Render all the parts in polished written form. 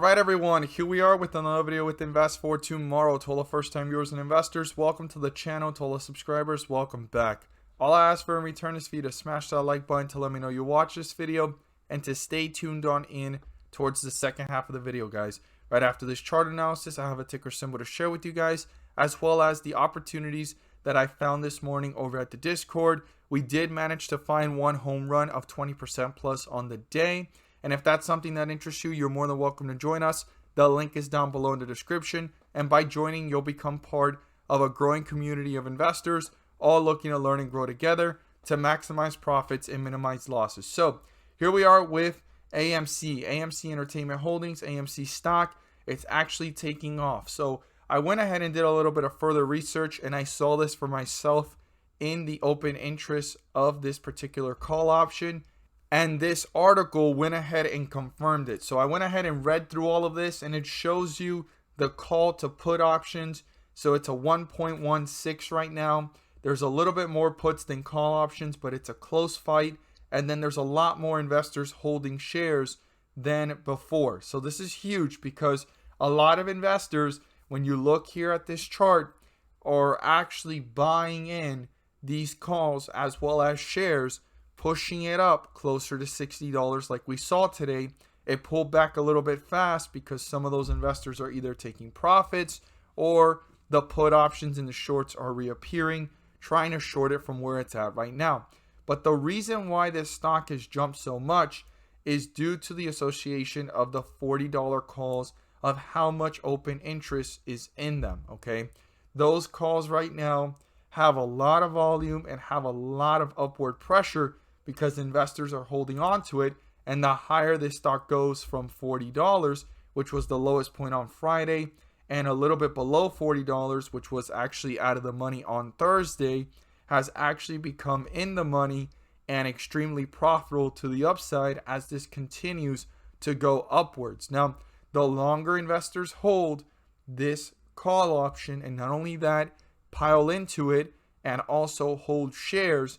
Right, everyone, here we are with another video with Invest for Tomorrow. To all the first time viewers and investors, welcome to the channel. To all the subscribers, welcome back. All I ask for in return is for you to smash that like button to let me know you watch this video and to stay tuned on in towards the second half of the video, guys. Right after this chart analysis, I have a ticker symbol to share with you guys, as well as the opportunities that I found this morning over at the Discord. We did manage to find one home run of 20% plus on the day. And if that's something that interests you, you're more than welcome to join us. The link is down below in the description. And by joining, you'll become part of a growing community of investors, all looking to learn and grow together to maximize profits and minimize losses. So here we are with AMC Entertainment Holdings, AMC Stock. It's actually taking off. So I went ahead and did a little bit of further research, and I saw this for myself in the open interest of this particular call option. And this article went ahead and confirmed it. So I went ahead and read through all of this, and it shows you the call to put options. So it's a 1.16 right now. There's a little bit more puts than call options, but it's a close fight. And then there's a lot more investors holding shares than before. So this is huge because a lot of investors, when you look here at this chart, are actually buying in these calls as well as shares, pushing it up closer to $60 like we saw today. It pulled back a little bit fast because some of those investors are either taking profits or the put options in the shorts are reappearing, trying to short it from where it's at right now. But the reason why this stock has jumped so much is due to the association of the $40 calls, of how much open interest is in them, okay? Those calls right now have a lot of volume and have a lot of upward pressure because investors are holding on to it. And the higher this stock goes from $40, which was the lowest point on Friday, and a little bit below $40, which was actually out of the money on Thursday, has actually become in the money and extremely profitable to the upside as this continues to go upwards. Now, the longer investors hold this call option, and not only that, pile into it and also hold shares,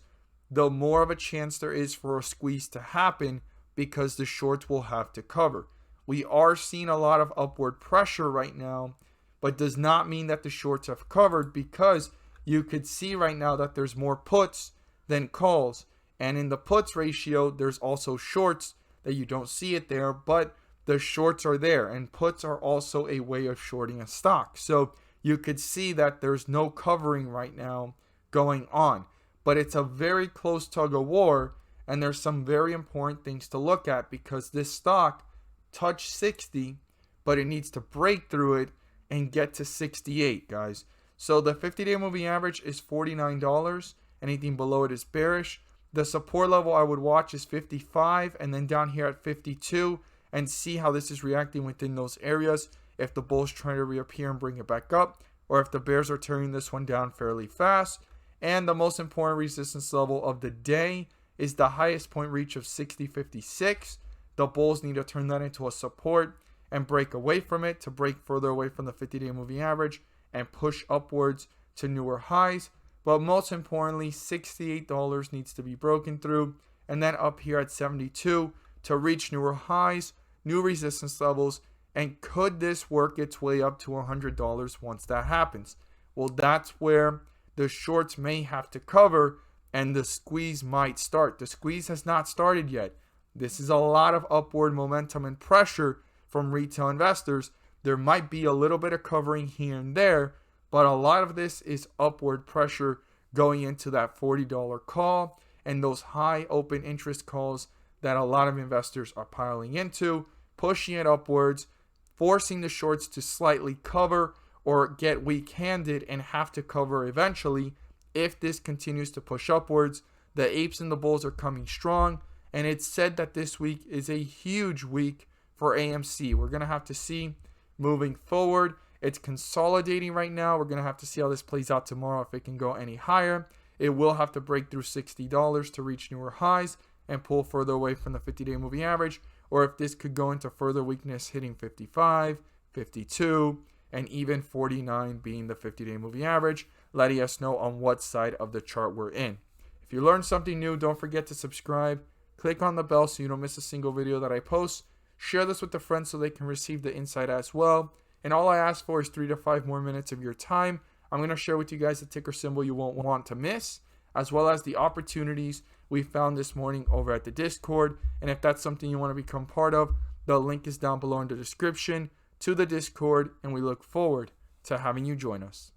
the more of a chance there is for a squeeze to happen because the shorts will have to cover. We are seeing a lot of upward pressure right now, but does not mean that the shorts have covered, because you could see right now that there's more puts than calls. And in the puts ratio, there's also shorts that you don't see it there, but the shorts are there, and puts are also a way of shorting a stock. So you could see that there's no covering right now going on. But it's a very close tug of war, and there's some very important things to look at because this stock touched 60, but it needs to break through it and get to 68, guys. So the 50-day moving average is $49. Anything below it is bearish. The support level I would watch is 55, and then down here at 52, and see how this is reacting within those areas. If the bulls try to reappear and bring it back up, or if the bears are turning this one down fairly fast. And the most important resistance level of the day is the highest point reach of 60.56. The bulls need to turn that into a support and break away from it to break further away from the 50-day moving average and push upwards to newer highs. But most importantly, $68 needs to be broken through, and then up here at 72 to reach newer highs, new resistance levels. And could this work its way up to $100 once that happens? Well, that's where the shorts may have to cover and the squeeze might start. The squeeze has not started yet. This is a lot of upward momentum and pressure from retail investors. There might be a little bit of covering here and there, but a lot of this is upward pressure going into that $40 call and those high open interest calls that a lot of investors are piling into, pushing it upwards, forcing the shorts to slightly cover or get weak-handed and have to cover eventually. If this continues to push upwards, the apes and the bulls are coming strong, and it's said that this week is a huge week for AMC. We're going to have to see moving forward. It's consolidating right now. We're going to have to see how this plays out tomorrow, if it can go any higher. It will have to break through $60 to reach newer highs and pull further away from the 50-day moving average, or if this could go into further weakness, hitting 55, 52, and even 49 being the 50-day moving average, letting us know on what side of the chart we're in. If you learned something new, don't forget to subscribe. Click on the bell so you don't miss a single video that I post. Share this with a friend so they can receive the insight as well. And all I ask for is 3 to 5 more minutes of your time. I'm going to share with you guys the ticker symbol you won't want to miss, as well as the opportunities we found this morning over at the Discord. And if that's something you want to become part of, the link is down below in the description to the Discord, and we look forward to having you join us.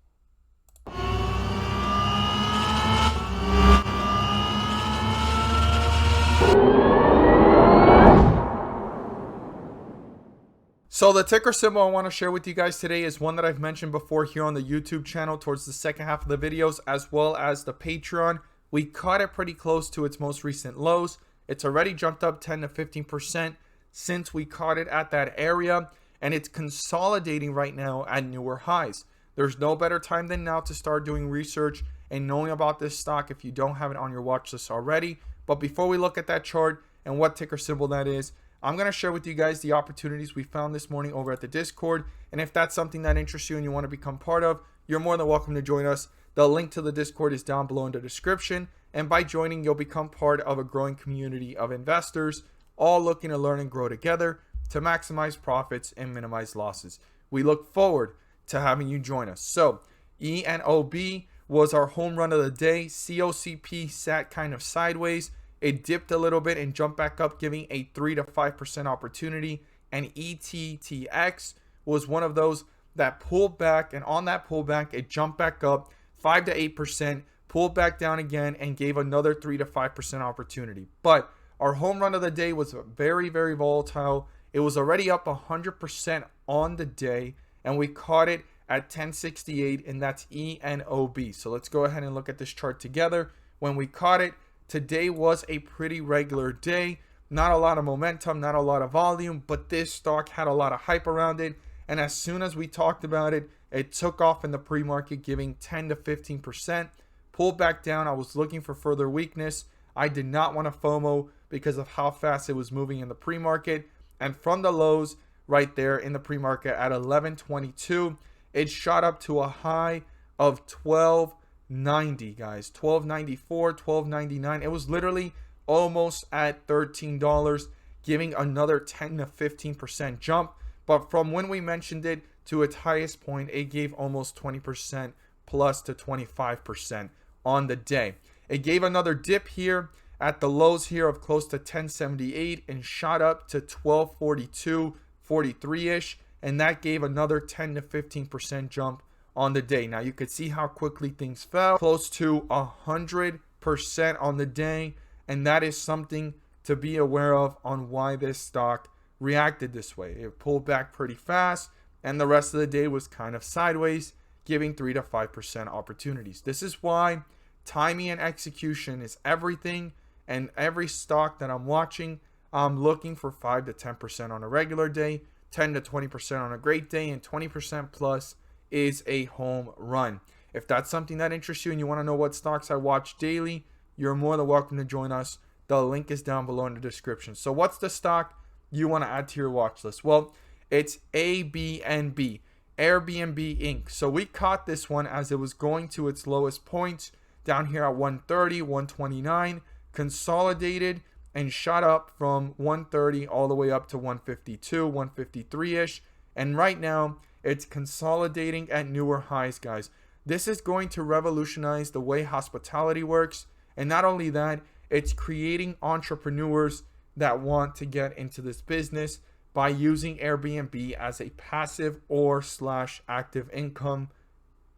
So the ticker symbol I want to share with you guys today is one that I've mentioned before here on the YouTube channel towards the second half of the videos, as well as the Patreon. We caught it pretty close to its most recent lows. It's already jumped up 10 to 15% since we caught it at that area, and it's consolidating right now at newer highs. There's no better time than now to start doing research and knowing about this stock if you don't have it on your watch list already. But before we look at that chart and what ticker symbol that is, I'm going to share with you guys the opportunities we found this morning over at the Discord. And if that's something that interests you and you want to become part of, you're more than welcome to join us. The link to the Discord is down below in the description. And by joining, you'll become part of a growing community of investors, all looking to learn and grow together to maximize profits and minimize losses. We look forward to having you join us. So ENOB was our home run of the day. COCP sat kind of sideways. It dipped a little bit and jumped back up, giving a 3 to 5% opportunity. And ETTX was one of those that pulled back, and on that pullback, it jumped back up 5 to 8%, pulled back down again, and gave another 3 to 5% opportunity. But our home run of the day was very, very volatile. It was already up 100% on the day, and we caught it at 1068, and that's ENOB. So let's go ahead and look at this chart together. When we caught it, today was a pretty regular day. Not a lot of momentum, not a lot of volume, but this stock had a lot of hype around it. And as soon as we talked about it, it took off in the pre-market, giving 10 to 15%. Pulled back down. I was looking for further weakness. I did not want to FOMO because of how fast it was moving in the pre-market. And from the lows right there in the pre-market at 1122, it shot up to a high of 1290, guys. 1294, 1299. It was literally almost at $13, giving another 10 to 15% jump. But from when we mentioned it to its highest point, it gave almost 20% plus to 25% on the day. It gave another dip here at the lows here of close to 1078 and shot up to 1242, 43-ish. And that gave another 10 to 15% jump on the day. Now you could see how quickly things fell, close to 100% on the day, and that is something to be aware of on why this stock reacted this way. It pulled back pretty fast, and the rest of the day was kind of sideways, giving 3 to 5% opportunities. This is why timing and execution is everything, and every stock that I'm watching, I'm looking for 5 to 10% on a regular day, 10 to 20% on a great day, and 20% plus is a home run. If that's something that interests you and you want to know what stocks I watch daily, you're more than welcome to join us. The link is down below in the description. So what's the stock you want to add to your watch list? Well, it's ABNB, Airbnb Inc. So we caught this one as it was going to its lowest points down here at 130, 129, consolidated and shot up from 130 all the way up to 152, 153-ish. And right now, it's consolidating at newer highs, guys. This is going to revolutionize the way hospitality works. And not only that, it's creating entrepreneurs that want to get into this business by using Airbnb as a passive or / active income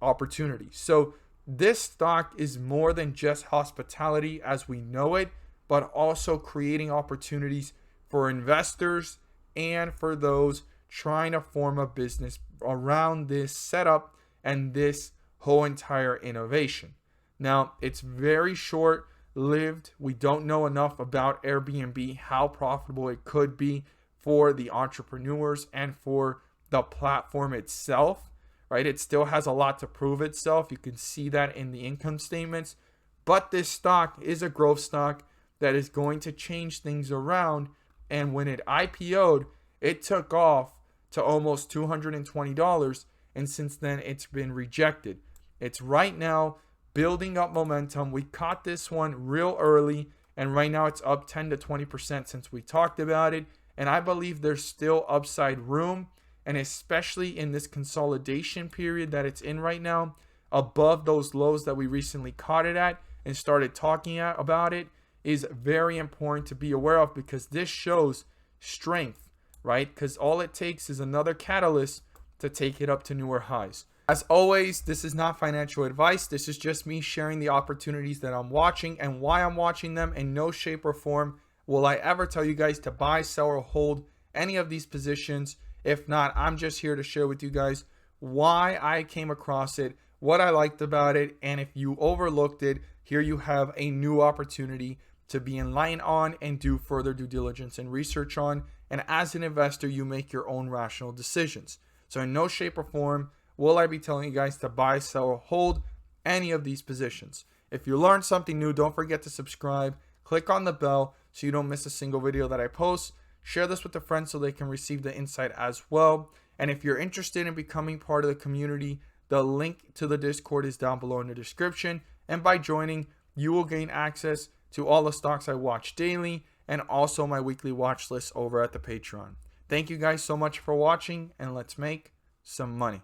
opportunity. So this stock is more than just hospitality as we know it, but also creating opportunities for investors and for those trying to form a business around this setup and this whole entire innovation. Now, it's very short-lived. We don't know enough about Airbnb, how profitable it could be for the entrepreneurs and for the platform itself, right? It still has a lot to prove itself. You can see that in the income statements. But this stock is a growth stock that is going to change things around. And when it IPO'd, it took off to almost $220. And since then, it's been rejected. It's right now building up momentum. We caught this one real early. And right now, it's up 10 to 20% since we talked about it. and I believe there's still upside room, and especially in this consolidation period that it's in right now, above those lows that we recently caught it at and started talking about it, is very important to be aware of, because this shows strength, right? Because all it takes is another catalyst to take it up to newer highs. As always, this is not financial advice. This is just me sharing the opportunities that I'm watching and why I'm watching them. In no shape or form will I ever tell you guys to buy, sell, or hold any of these positions. If not, I'm just here to share with you guys why I came across it, what I liked about it, and if you overlooked it, here you have a new opportunity to be enlightened on and do further due diligence and research on. And as an investor, you make your own rational decisions. So in no shape or form will I be telling you guys to buy, sell, or hold any of these positions. If you learned something new, don't forget to subscribe. Click on the bell so you don't miss a single video that I post. Share this with a friend so they can receive the insight as well. And if you're interested in becoming part of the community, the link to the Discord is down below in the description. And by joining, you will gain access to all the stocks I watch daily and also my weekly watch list over at the Patreon. Thank you guys so much for watching, and let's make some money.